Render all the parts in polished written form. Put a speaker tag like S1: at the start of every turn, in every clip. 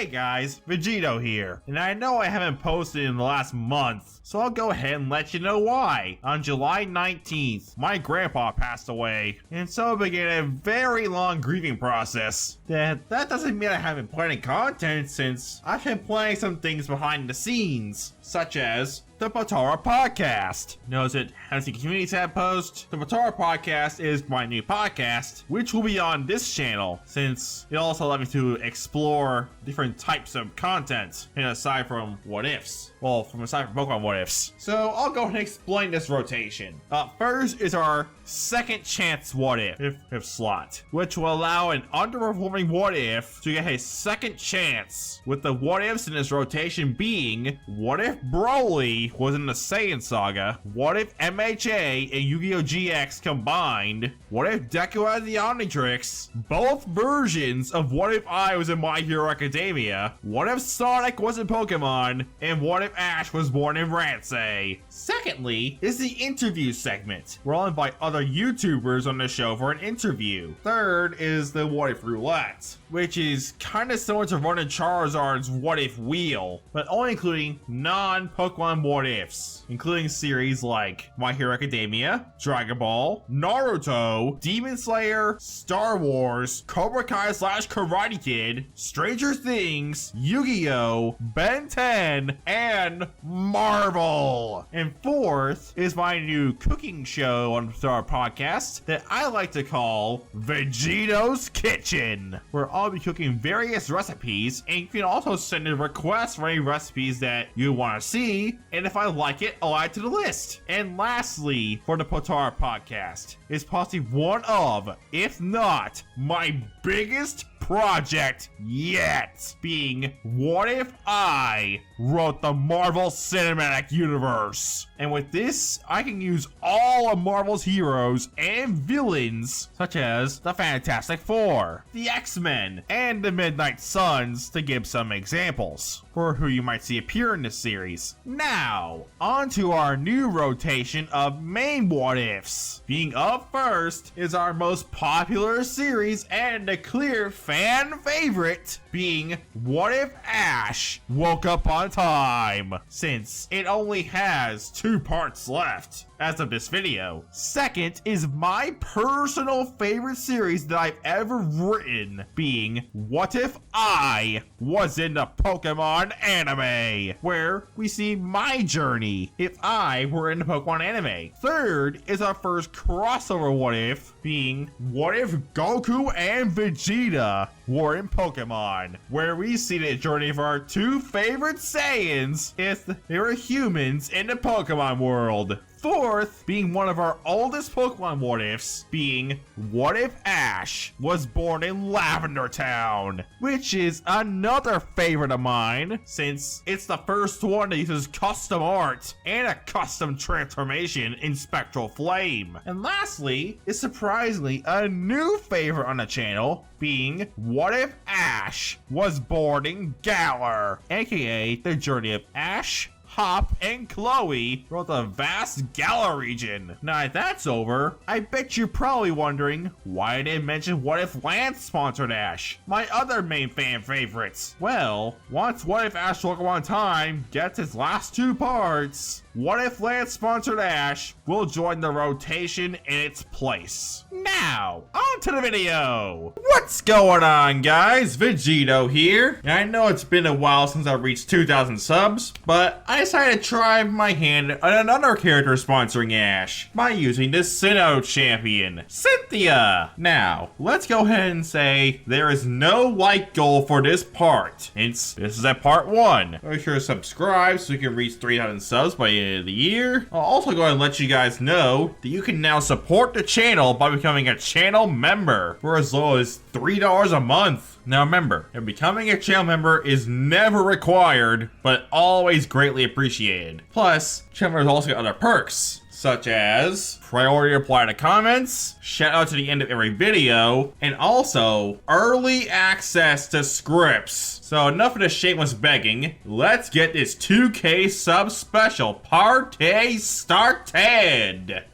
S1: Hey guys, Vegito here, and I know I haven't posted in the last month, so I'll go ahead and let you know why. On July 19th, my grandpa passed away, and so began a very long grieving process. That doesn't mean I haven't put any content, since I've been playing some things behind the scenes, such as the Potara Podcast. Knows it has a community tab post. The Potara Podcast is my new podcast, which will be on this channel, since it also allowed me to explore different types of content, and aside from what ifs. Well, aside from Pokemon what ifs. So I'll go ahead and explain this rotation. First is our second chance what if slot, which will allow an underperforming what if to get a second chance, with the what ifs in this rotation being: what if Broly was in the Saiyan Saga? What if MHA and Yu-Gi-Oh! GX combined? What if Deku had the Omnitrix? Both versions of what if I was in My Hero Academia? What if Sonic was in Pokemon? And what if Ash was born in Ransei? Secondly is the interview segment, where I'll invite other YouTubers on the show for an interview. Third is the what if roulette, which is kind of similar to running Charizard's what if wheel, but only including non-Pokemon what ifs, including series like My Hero Academia, Dragon Ball, Naruto, Demon Slayer, Star Wars, Cobra Kai / Karate Kid, Stranger Things, Yu-Gi-Oh!, Ben 10, and Marvel. And fourth is my new cooking show on our podcast that I like to call Vegito's Kitchen, where I'll be cooking various recipes, and you can also send in requests for any recipes that you want to see, and if I like it, I'll add to the list. And lastly, for the Potara Podcast, is possibly one of, if not my biggest project yet, being what if I wrote the Marvel Cinematic Universe. And with this, I can use all of Marvel's heroes and villains, such as the Fantastic Four, the X-Men, and the Midnight Suns, to give some examples for who you might see appear in this series. Now, on to our new rotation of main what ifs. Being up first is our most popular series and a clear fan favorite, being what if Ash woke up on time, since it only has 2 parts left as of this video. Second is my personal favorite series that I've ever written, being what if I was in the Pokemon anime, where we see my journey if I were in the Pokemon anime. Third is our first crossover what if, being what if Goku and Vegeta were in Pokemon, where we see the journey of our 2 favorite Saiyans if they were humans in the Pokemon world. Fourth, being one of our oldest Pokemon what ifs, being what if Ash was born in Lavender Town, which is another favorite of mine, since it's the first one that uses custom art and a custom transformation in Spectral Flame. And lastly is surprisingly a new favorite on the channel, being what if Ash was born in Galar, aka the journey of Ash, Hop, and Chloe throughout the vast Galar region. Now that that's over, I bet you're probably wondering why I didn't mention what if Lance sponsored Ash, my other main fan favorites. Well, once what if Ash Woke Up on Time gets its last 2 parts, what if Lance sponsored Ash will join the rotation in its place. Now, on to the video. What's going on, guys? Vegito here. And I know it's been a while since I reached 2,000 subs, but I decided to try my hand at another character sponsoring Ash by using the Sinnoh champion, Cynthia. Now, let's go ahead and say there is no like goal for this part, hence this is at part 1. Make sure to subscribe so we can reach 3,000 subs by the end of the year. I'll also go ahead and let you guys know that you can now support the channel by becoming a channel member for as low as $3 a month. Now remember, becoming a channel member is never required, but always greatly appreciated. Plus, channel members also get other perks, such as priority reply to comments, shout out to the end of every video, and also early access to scripts. So enough of the shameless begging, let's get this 2K sub special party started.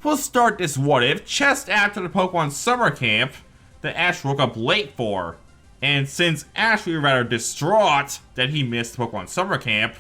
S1: We'll start this what if just after the Pokemon summer camp that Ash woke up late for. And since Ash was rather distraught that he missed Pokemon Summer Camp,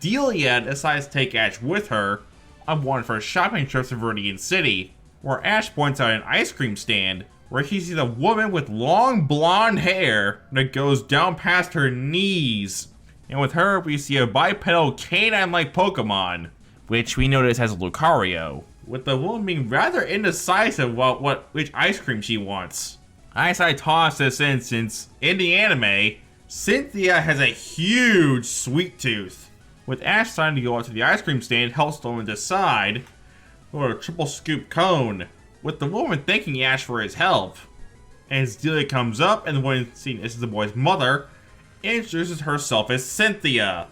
S1: Delia decides to take Ash with her on one of her shopping trips to Vermillion City, where Ash points out an ice cream stand where he sees a woman with long blonde hair that goes down past her knees. And with her, we see a bipedal canine-like Pokemon, which we notice has Lucario, with the woman being rather indecisive about which ice cream she wants. I decided to toss this in since, in the anime, Cynthia has a huge sweet tooth. With Ash deciding to go out to the ice cream stand, helps the woman decide for a triple scoop cone, with the woman thanking Ash for his help. As Delia comes up, and the woman, seeing this is the boy's mother, introduces herself as Cynthia,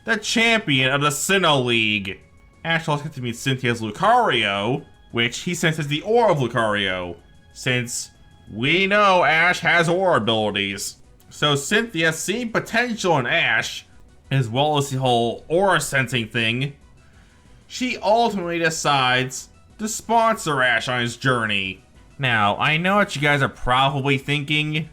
S1: the champion of the Sinnoh League. Ash also gets to meet Cynthia's Lucario, which he senses the aura of Lucario, since we know Ash has aura abilities. So Cynthia, seeing potential in Ash, as well as the whole aura sensing thing, she ultimately decides to sponsor Ash on his journey. Now, I know what you guys are probably thinking.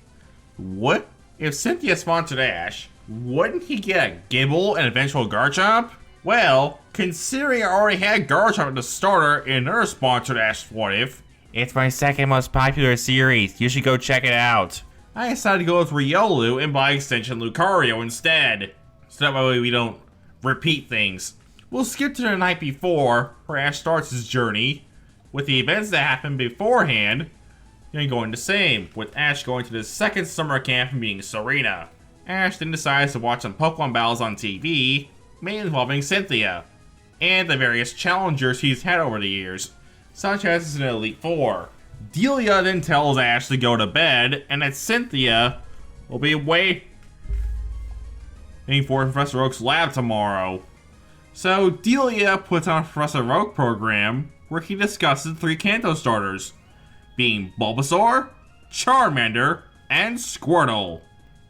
S1: What? If Cynthia sponsored Ash, wouldn't he get a Gibble and eventual Garchomp? Well, considering I already had Garchomp at the starter in another sponsored Ash What If, it's my second most popular series. You should go check it out. I decided to go with Riolu and by extension Lucario instead, so that way we don't repeat things. We'll skip to the night before, where Ash starts his journey, with the events that happened beforehand, and going the same, with Ash going to the second summer camp and meeting Serena. Ash then decides to watch some Pokemon battles on TV, mainly involving Cynthia, and the various challengers he's had over the years, such as an Elite Four. Delia then tells Ash to go to bed, and that Cynthia will be waiting for Professor Oak's lab tomorrow. So Delia puts on a Professor Oak program where he discusses 3 Kanto starters, being Bulbasaur, Charmander, and Squirtle.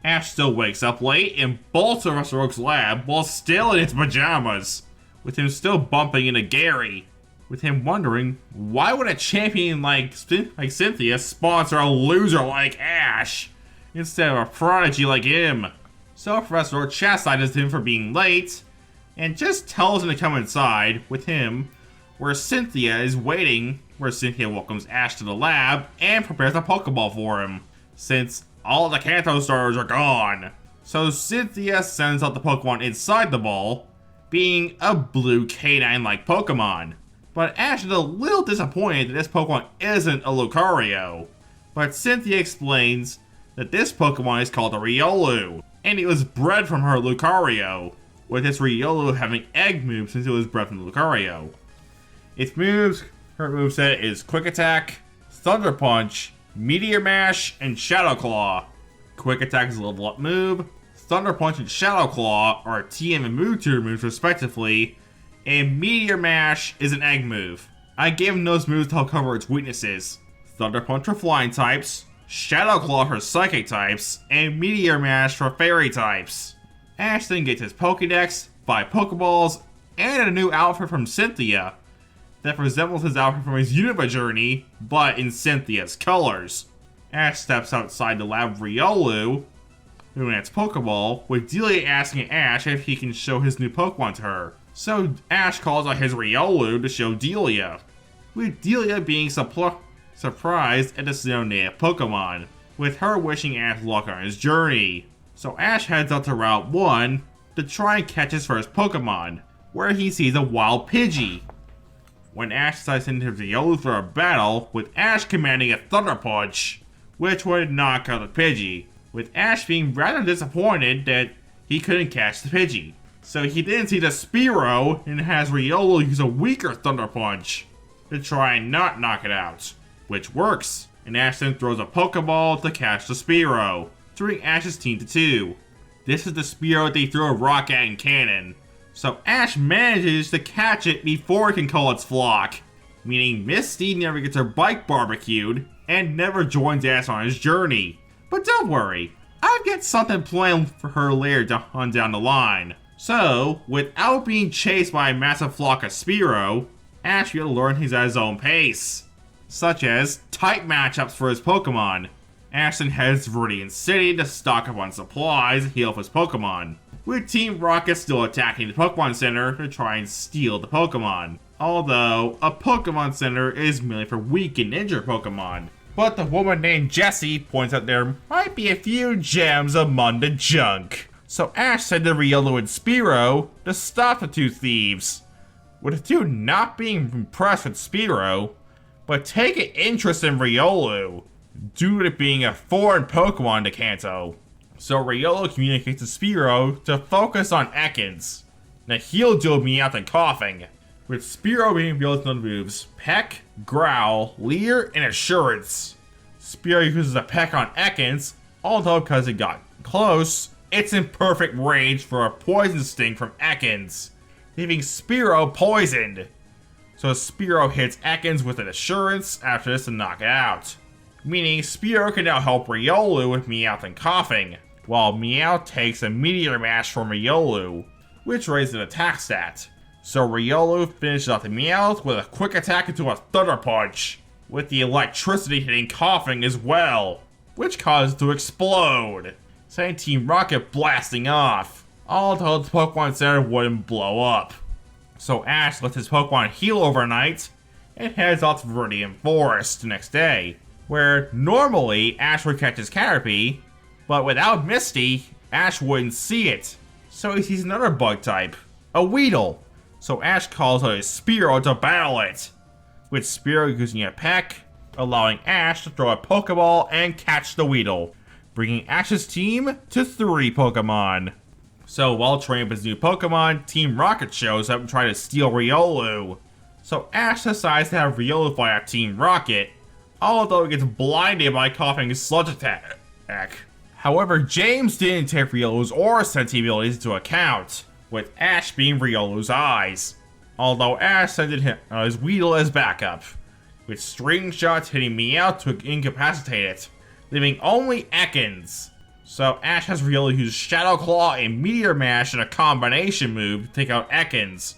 S1: Ash still wakes up late and bolts Professor Oak's lab while still in his pajamas, with him still bumping into Gary, with him wondering why would a champion like Cynthia sponsor a loser like Ash instead of a prodigy like him. So Professor Oak chastises him for being late and just tells him to come inside with him where Cynthia is waiting, where Cynthia welcomes Ash to the lab and prepares a Pokeball for him, since all the Kanto starters are gone. So Cynthia sends out the Pokemon inside the ball, being a blue canine-like Pokemon. But Ash is a little disappointed that this Pokemon isn't a Lucario. But Cynthia explains that this Pokemon is called a Riolu, and it was bred from her Lucario, with its Riolu having egg moves since it was bred from Lucario. Its moves, her moveset is Quick Attack, Thunder Punch, Meteor Mash, and Shadow Claw. Quick Attack is a level up move, Thunder Punch and Shadow Claw are TM and Mewtwo moves respectively, and Meteor Mash is an egg move. I gave him those moves to help cover its weaknesses. Thunder Punch for flying types, Shadow Claw for psychic types, and Meteor Mash for fairy types. Ash then gets his Pokédex, 5 Pokeballs, and a new outfit from Cynthia that resembles his outfit from his Unova journey, but in Cynthia's colors. Ash steps outside the lab of Riolu, who its Pokeball, with Delia asking Ash if he can show his new Pokemon to her. So Ash calls out his Riolu to show Delia, with Delia being surprised at this native Pokemon, with her wishing Ash luck on his journey. So Ash heads out to Route 1 to try and catch his first Pokemon, where he sees a wild Pidgey. When Ash decides to enter Riolu for a battle, with Ash commanding a Thunder Punch, which would knock out the Pidgey, with Ash being rather disappointed that he couldn't catch the Pidgey. So he then sees a Spearow and has Riolu use a weaker Thunder Punch to try and not knock it out, which works, and Ash then throws a Pokeball to catch the Spearow, turning Ash's team to 2. This is the Spearow they throw a rock at in canon, so Ash manages to catch it before it can call its flock, meaning Misty never gets her bike barbecued and never joins Ash on his journey. But don't worry, I've got something planned for her later on down the line. So, without being chased by a massive flock of Spearow, Ash will learn he's at his own pace, such as type matchups for his Pokemon, Ash then heads to Vermillion City to stock up on supplies and heal up his Pokemon, with Team Rocket still attacking the Pokemon Center to try and steal the Pokemon. Although, a Pokemon Center is mainly for weak and injured Pokemon. But the woman named Jessie points out there might be a few gems among the junk. So Ash said to Riolu and Spearow to stop the two thieves, with the two not being impressed with Spearow, but taking interest in Riolu, due to it being a foreign Pokemon to Kanto. So Riolu communicates to Spearow to focus on Ekans. Now he'll deal with Meowth and Coughing, with Spearow being able to know the moves Peck, Growl, Leer, and Assurance. Spearow uses a Peck on Ekans, although because it got close, it's in perfect range for a Poison Sting from Ekans, leaving Spearow poisoned. So Spearow hits Ekans with an Assurance after this to knock it out, meaning Spearow can now help Riolu with Meowth and Coughing, while Meowth takes a Meteor Mash from Riolu, which raises an attack stat. So Riolu finishes off the Meowth with a quick attack into a Thunder Punch, with the electricity hitting Coughing as well, which caused it to explode, sending Team Rocket blasting off, although the Pokemon Center wouldn't blow up. So Ash lets his Pokemon heal overnight, and heads off to Vermillion Forest the next day, where normally Ash would catch his Caterpie, but without Misty, Ash wouldn't see it. So he sees another bug type, a Weedle. So Ash calls out his Spearow to battle it, with Spearow using a Peck, allowing Ash to throw a Pokeball and catch the Weedle, bringing Ash's team to 3 Pokemon. So while training with his new Pokemon, Team Rocket shows up and tries to steal Riolu. So Ash decides to have Riolu fight at Team Rocket, although he gets blinded by Coughing's Sludge attack. However, James didn't take Riolu's Aura Sensing abilities into account, with Ash being Riolu's eyes. Although Ash sent him his Weedle as backup, with string shots hitting Meowth to incapacitate it, leaving only Ekans. So Ash has Riolu use Shadow Claw and Meteor Mash in a combination move to take out Ekans,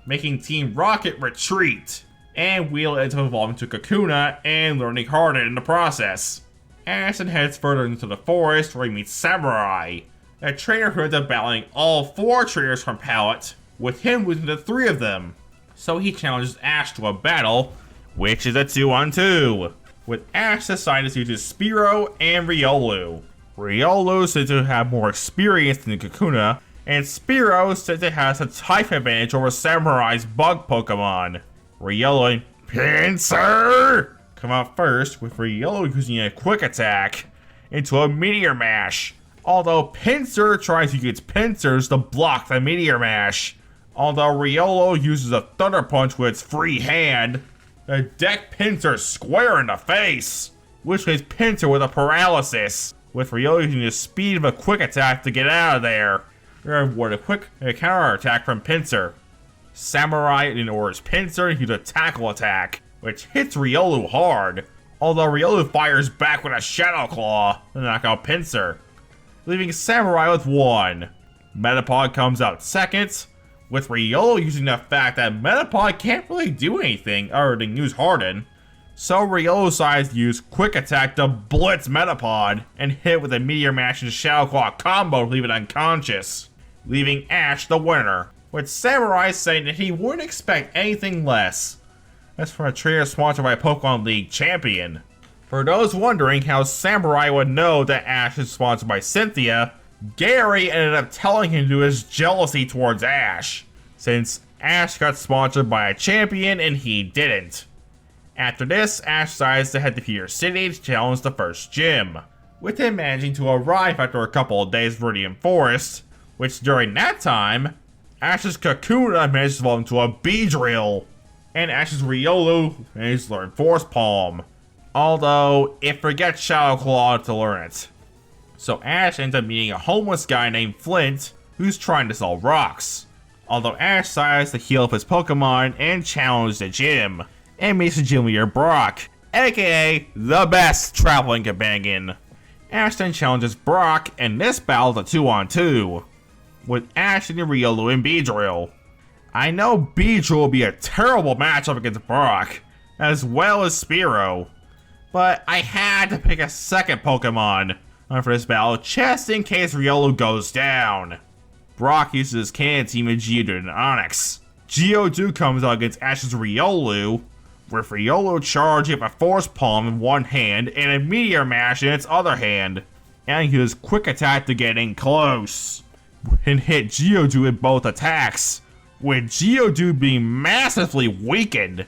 S1: making Team Rocket retreat, and Weedle ends up evolving to Kakuna and learning Harden in the process. Ash then heads further into the forest where he meets Samurai, a trainer who ends up battling all 4 trainers from Palette, with him losing to 3 of them. So he challenges Ash to a battle, which is a 2-on-2, with Ash deciding to use his Spearow and Riolu. Riolu said to have more experience than Kakuna, and Spearow said it has a type advantage over Samurai's bug Pokemon. Riolu and Pinsir come out first, with Riolu using a quick attack into a Meteor Mash, although Pinsir tries to use Pinsers to block the Meteor Mash. Although Riolu uses a Thunder Punch with its free hand, the deck Pinsir square in the face, which leaves Pinsir with a paralysis, with Riolu using the speed of a quick attack to get out of there, reward a quick counter attack from Pinsir. Samurai then orders Pinsir to use a tackle attack, which hits Riolu hard, although Riolu fires back with a Shadow Claw to knock out Pinsir, leaving Samurai with 1. Metapod comes out second, with Riolu using the fact that Metapod can't really do anything other than use Harden. So Riolu decides to use Quick Attack to blitz Metapod and hit with a Meteor Mash and Shadow Claw combo to leave it unconscious, leaving Ash the winner, with Samurai saying that he wouldn't expect anything less. That's from a trainer sponsored by Pokemon League Champion. For those wondering how Samurai would know that Ash is sponsored by Cynthia, Gary ended up telling him to his jealousy towards Ash, since Ash got sponsored by a champion and he didn't. After this, Ash decides to head to Pewter City to challenge the first gym, with him managing to arrive after a couple of days in Vermillion Forest, which during that time, Ash's Kakuna managed to evolve into a Beedrill, and Ash's Riolu managed to learn Force Palm, although it forgets Shadow Claw to learn it. So Ash ends up meeting a homeless guy named Flint who's trying to sell rocks, although Ash decides to heal up his Pokemon and challenge the gym, and meets the gym leader Brock, aka the best traveling companion. Ash then challenges Brock, and this battle is a 2-on-2, with Ash and Riolu and Beedrill. I know Beedrill will be a terrible matchup against Brock, as well as Spearow, but I had to pick a second Pokemon for this battle just in case Riolu goes down. Brock uses his cannon team of Geodude and Onix. Geodude comes out against Ash's Riolu, with Riolu charging up a Force Palm in one hand and a Meteor Mash in its other hand, and uses Quick Attack to get in close, and hit Geodude with both attacks, with Geodude being massively weakened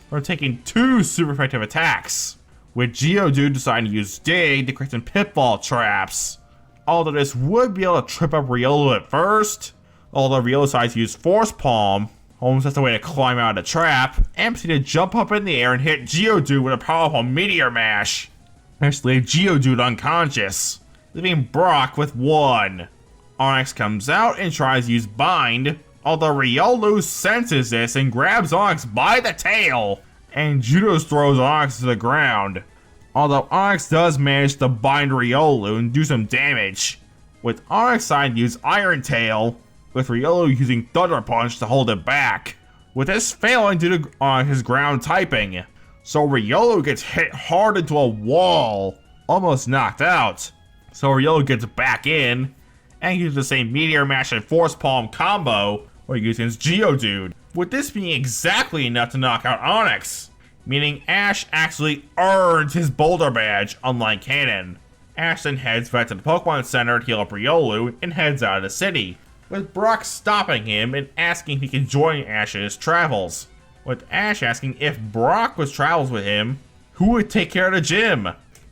S1: from taking 2 super effective attacks, with Geodude deciding to use Dig to create some pitfall traps. Although this would be able to trip up Riolu at first, although Riolu decides to use Force Palm, almost as a way to climb out of the trap, and proceed to jump up in the air and hit Geodude with a powerful Meteor Mash, eventually leaving Geodude unconscious, leaving Brock with 1. Onix comes out and tries to use Bind, although Riolu senses this and grabs Onix by the tail, and Judo throws Onix to the ground. Although Onix does manage to bind Riolu and do some damage, with Onix deciding to use Iron Tail, with Riolu using Thunder Punch to hold it back, with this failing due to his ground typing. So Riolu gets hit hard into a wall, almost knocked out. So Riolu gets back in, and uses the same Meteor Mash and Force Palm combo where he uses Geodude, with this being exactly enough to knock out Onix, meaning Ash actually earns his Boulder Badge, unlike Cannon. Ash then heads back to the Pokemon Center to heal up Riolu and heads out of the city, with Brock stopping him and asking if he can join Ash in his travels, with Ash asking if Brock travels with him, who would take care of the gym,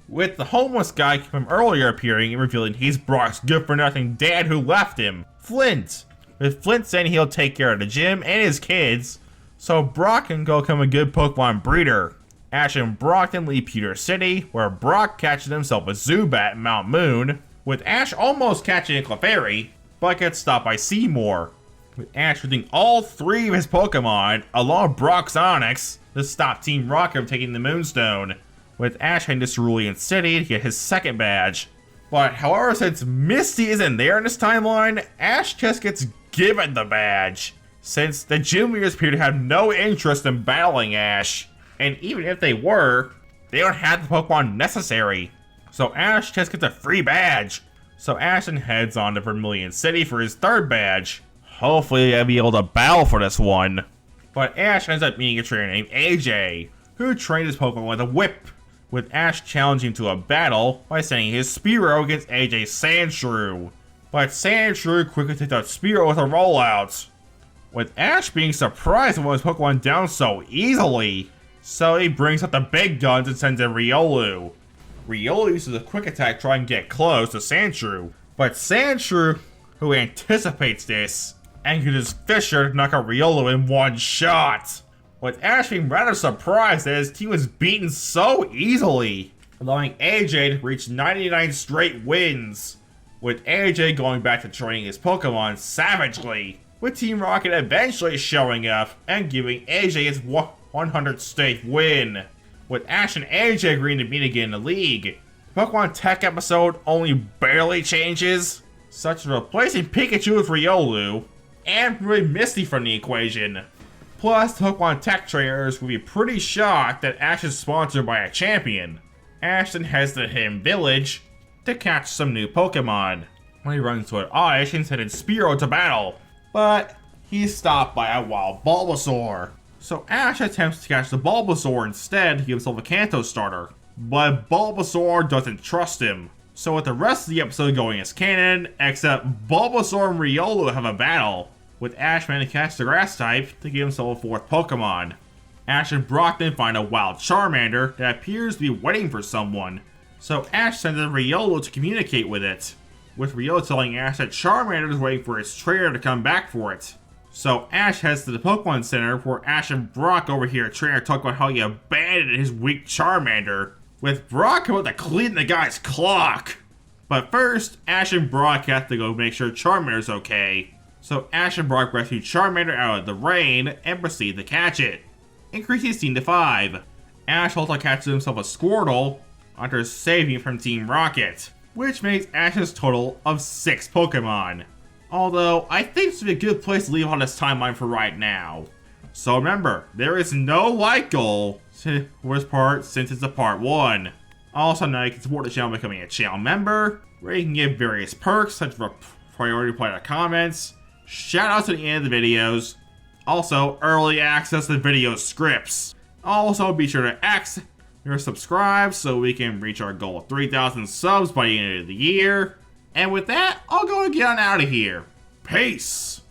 S1: with the homeless guy from earlier appearing and revealing he's Brock's good-for-nothing dad who left him, Flint, with Flint saying he'll take care of the gym and his kids, so Brock can go become a good Pokemon breeder. Ash and Brock then leave Pewter City, where Brock catches himself a Zubat in Mount Moon, with Ash almost catching a Clefairy, but gets stopped by Seymour, with Ash using all 3 of his Pokemon, along with Brock's Onix, to stop Team Rocket from taking the Moonstone, with Ash heading to Cerulean City to get his second badge. But however, since Misty isn't there in this timeline, Ash just gets given the badge, since the gym leaders appear to have no interest in battling Ash, and even if they were, they don't have the Pokemon necessary. So Ash just gets a free badge. So Ash then heads on to Vermillion City for his 3rd badge. Hopefully he'll be able to battle for this one. But Ash ends up meeting a trainer named AJ, who trained his Pokemon with a whip, with Ash challenging him to a battle by sending his Spearow against AJ's Sandshrew. But Sandshrew quickly takes out Spearow with a rollout, with Ash being surprised when his Pokemon down so easily. So he brings out the big guns and sends in Riolu. Riolu uses a Quick Attack to try and get close to Sandshrew, but Sandshrew, who anticipates this, and uses Fisher to knock out Riolu in one shot, with Ash being rather surprised that his team was beaten so easily, allowing AJ to reach 99 straight wins, with AJ going back to training his Pokemon savagely, with Team Rocket eventually showing up and giving AJ his 100th straight win, with Ash and AJ agreeing to meet again in the league. The Pokemon Tech episode only barely changes, such as replacing Pikachu with Riolu, and removing Misty from the equation. Plus, the Pokemon Tech trainers will be pretty shocked that Ash is sponsored by a champion. Ash then heads to Hidden Village to catch some new Pokemon. When he runs to an Oddish and sends Spearow to battle, but he's stopped by a wild Bulbasaur. So Ash attempts to catch the Bulbasaur instead to give himself a Kanto starter, but Bulbasaur doesn't trust him. So with the rest of the episode going as canon, except Bulbasaur and Riolu have a battle, with Ash managing to catch the grass type to give himself a 4th Pokemon. Ash and Brock then find a wild Charmander that appears to be waiting for someone, so Ash sends in Riolu to communicate with it, with Riolu telling Ash that Charmander is waiting for its trainer to come back for it. So Ash heads to the Pokemon Center, where Ash and Brock overhear a trainer talk about how he abandoned his weak Charmander, with Brock about to clean the guy's clock. But first, Ash and Brock have to go make sure Charmander's okay. So Ash and Brock rescue Charmander out of the rain and proceed to catch it, increasing his team to 5. Ash also catches himself a Squirtle after saving from Team Rocket, which makes Ash's total of 6 Pokemon. Although, I think this would be a good place to leave on this timeline for right now. So remember, there is no like goal. Worst part, since it's a part 1. Also, now you can support the channel by becoming a channel member, where you can get various perks, such as priority reply to comments, shoutouts at the end of the videos, also early access to video scripts. Also, be sure to subscribe so we can reach our goal of 3,000 subs by the end of the year. And with that, I'll go and get on out of here. Peace!